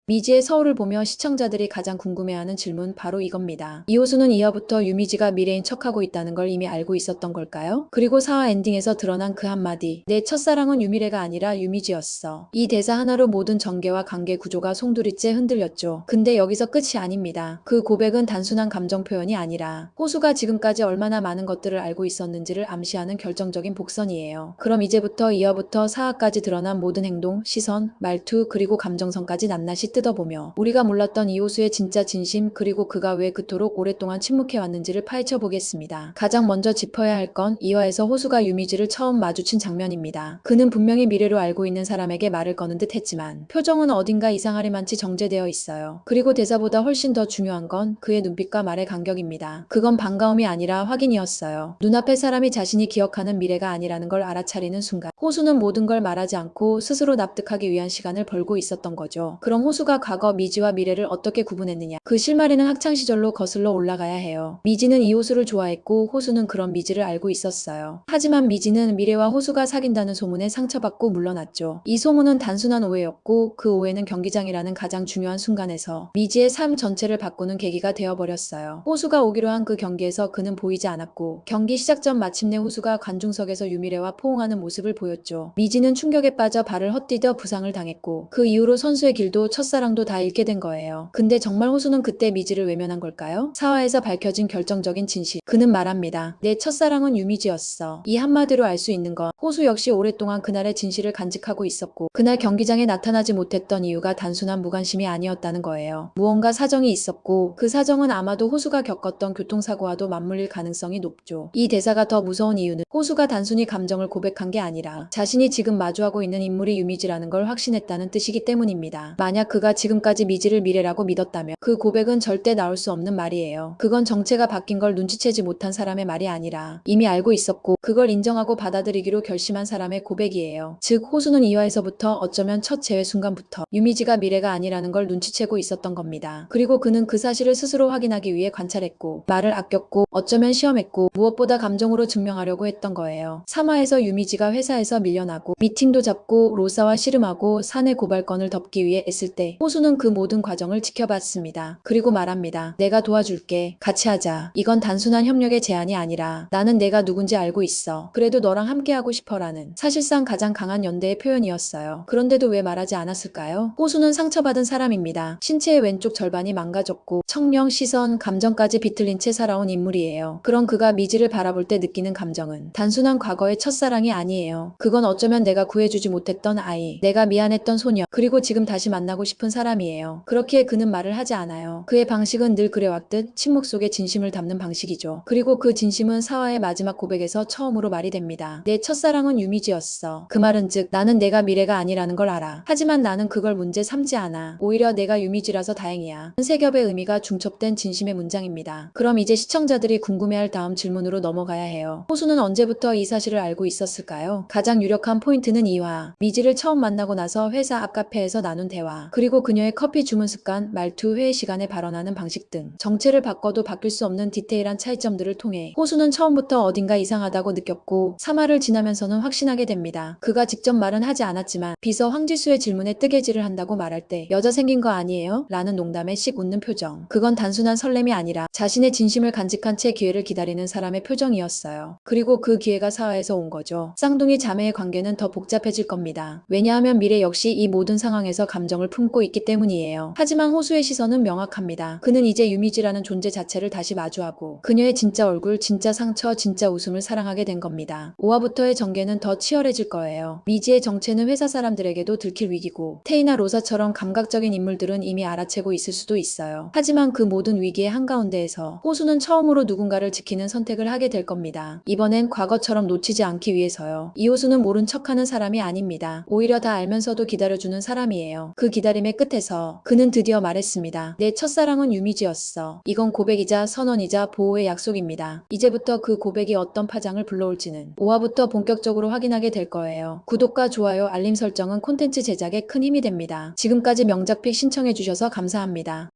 미지의 서울을 보며 시청자들이 가장 궁금해하는 질문 바로 이겁니다. 이호수는 이화부터 유미지가 미래인 척하고 있다는 걸 이미 알고 있었던 걸까요? 그리고 4화 엔딩에서 드러난 그 한마디. 내 첫사랑은 유미래가 아니라 유미지였어. 이 대사 하나로 모든 전개와 관계 구조가 송두리째 흔들렸죠. 근데 여기서 끝이 아닙니다. 그 고백은 단순한 감정 표현이 아니라 호수가 지금까지 얼마나 많은 것들을 알고 있었는지를 암시하는 결정적인 복선이에요. 그럼 이제부터 2화부터 4화까지 드러난 모든 행동, 시선, 말투, 그리고 감정선까지 낱낱이 뜯어보며 우리가 몰랐던 이호수의 진짜 진심, 그리고 그가 왜 그토록 오랫동안 침묵해왔는지를 파헤쳐 보겠습니다. 가장 먼저 짚어야 할 건 2화에서 호수가 유미지를 처음 마주친 장면입니다. 그는 분명히 미래로 알고 있는 사람에게 말을 거는 듯 했지만 표정은 어딘가 이상하리만치 정제되어 있어요. 그리고 대사보다 훨씬 더 중요한 건 그의 눈빛과 말의 간격입니다. 그건 반가움이 아니라 확인이었어요. 눈앞의 사람이 자신이 기억하는 미래가 아니라는 걸 알아차리는 순간 호수는 모든 걸 말하지 않고 스스로 납득하기 위한 시간을 벌고 있었던 거죠. 그럼 호수가 과거 미지와 미래를 어떻게 구분했느냐? 그 실마리는 학창시절로 거슬러 올라가야 해요. 미지는 이호수를 좋아했고 호수는 그런 미지를 알고 있었어요. 하지만 미지는 미래와 호수가 사귄다는 소문에 상처받고 물러났죠. 이 소문은 단순한 오해였고 그 오해는 경기장이라는 가장 중요한 순간에서 미지의 삶 전체를 바꾸는 계기가 되어버렸어요. 호수가 오기로 한 그 경기에서 그는 보이지 않았고 경기 시작 전 마침내 호수가 관중석에서 유미래와 포옹하는 모습을 보였죠. 미지는 충격에 빠져 발을 헛디뎌 부상을 당했고 그 이후로 선수의 길도 첫사랑도 다 잃게 된 거예요. 근데 정말 호수는 그때 미지를 외면한 걸까요? 4화에서 밝혀진 결정적인 진실. 그는 말합니다. 내 첫사랑은 유미지였어. 이 한마디로 알 수 있는 건 호수 역시 오랫동안 그날의 진실을 간직하고 있었고 그날 경기장에 나타나지 못했던 이유가 단순한 무관심이 아니었다는 거예요. 무언가 사정이 있었고 그 사정은 아마도 호수가 겪었던 교통사고와도 맞물릴 가능성이 높죠. 이 대사가 더 무서운 이유는 호수가 단순히 감정을 고백한 게 아니라 자신이 지금 마주하고 있는 인물이 유미지라는 걸 확신했다는 뜻이기 때문입니다. 만약 그가 지금까지 미지를 미래라고 믿었다면 그 고백은 절대 나올 수 없는 말이에요. 그건 정체가 바뀐 걸 눈치채지 못한 사람의 말이 아니라 이미 알고 있었고 그걸 인정하고 받아들이기로 결심한 사람의 고백이에요. 즉 호수는 2화에서부터 어쩌면 첫 재회 순간부터 유미지가 미래가 아니라는 걸 눈치채고 있었던 겁니다. 그리고 그는 그 사실을 스스로 확인하기 위해 관찰했고 말을 아꼈고 어쩌면 시험했고 무엇보다 감정으로 증명하려고 했던 거예요. 3화에서 유미지가 회사에서 밀려나고 미팅도 잡고 로사와 씨름하고 사내 고발건을 덮기 위해 애쓸 때 호수는 그 모든 과정을 지켜봤습니다. 그리고 말합니다. 내가 도와줄게. 같이 하자. 이건 단순한 협력의 제안이 아니라 나는 내가 누군지 알고 있어. 그래도 너랑 함께하고 싶어라는 사실상 가장 강한 연대의 표현이었어요. 그런데도 왜 말하지 않았을까요? 호수는 상처받은 사람입니다. 신체의 왼쪽 절반이 망가졌고 청명, 시선, 감정까지 비틀린 채 살아온 인물이에요. 그런 그가 미지를 바라볼 때 느끼는 감정은 단순한 과거의 첫사랑이 아니에요. 그건 어쩌면 내가 구해주지 못했던 아이, 내가 미안했던 소녀, 그리고 지금 다시 만나고 싶은 사람이에요. 그렇기에 그는 말을 하지 않아요. 그의 방식은 늘 그래왔듯 침묵 속에 진심을 담는 방식이죠. 그리고 그 진심은 4화의 마지막 고백에서 처음으로 말이 됩니다. 내 첫사랑은 유미지였어. 그 말은 즉 나는 내가 미래가 아니라는 걸 알아. 하지만 나는 그걸 문제 삼지 않아. 오히려 내가 유미지라서 다행이야. 세 겹의 의미가 중첩된 진심의 문장입니다. 그럼 이제 시청자들이 궁금해할 다음 질문으로 넘어가야 해요. 호수는 언제부터 이 사실을 알고 있었을까요? 가장 유력한 포인트는 2화. 미지를 처음 만나고 나서 회사 앞 카페에서 나눈 대화, 그리고 그녀의 커피 주문 습관, 말투, 회의 시간에 발언하는 방식 등 정체를 바꿔도 바뀔 수 없는 디테일한 차이점들을 통해 호수는 처음부터 어딘가 이상하다고 느꼈고 3화를 지나면서는 확신하게 됩니다. 그가 직접 말은 하지 않았지만 비서 황지수의 질문에 뜨개질을 한다고 말할 때 여자 생긴 거 아니에요? 라는 농담에 씩 웃는 표정. 그건 단순한 설렘이 아니라 자신의 진심을 간직한 채 기회를 기다리는 사람의 표정이었어요. 그리고 그 기회가 4화에서 온 거죠. 쌍둥이 자매의 관계는 더 복잡해질 겁니다. 왜냐하면 미래 역시 이 모든 상황에서 감정을 품고 있기 때문이에요. 하지만 호수의 시선은 명확합니다. 그는 이제 유미지라는 존재 자체를 다시 마주하고 그녀의 진짜 얼굴, 진짜 상처, 진짜 웃음을 사랑하게 된 겁니다. 5화부터의 전개는 더 치열해질 거예요. 미지의 정체는 회사 사람들에게도 들킬 위기고 테이나 로사처럼 감각적인 인물들은 이미 알아채고 있을 수도 있어요. 하지만 그 모든 위기의 한가운데에서 호수는 처음으로 누군가를 지키는 선택을 하게 될 겁니다. 이번엔 과거처럼 놓치지 않기 위해서요. 이 호수는 모른 척하는 사람이 아닙니다. 오히려 다 알면서도 기다려주는 사람이에요. 그 기다림의 끝에서 그는 드디어 말했습니다. 내 첫사랑은 유미지였어. 이건 고백이자 선언이자 보호의 약속입니다. 이제부터 그 고백이 어떤 파장을 불러올지는 5화부터 본격적으로 확인하게 될 거예요. 구독과 좋아요, 알림 설정은 콘텐츠 제작에 큰 힘이 됩니다. 지금까지 명작픽 신청해주셔서 감사합니다.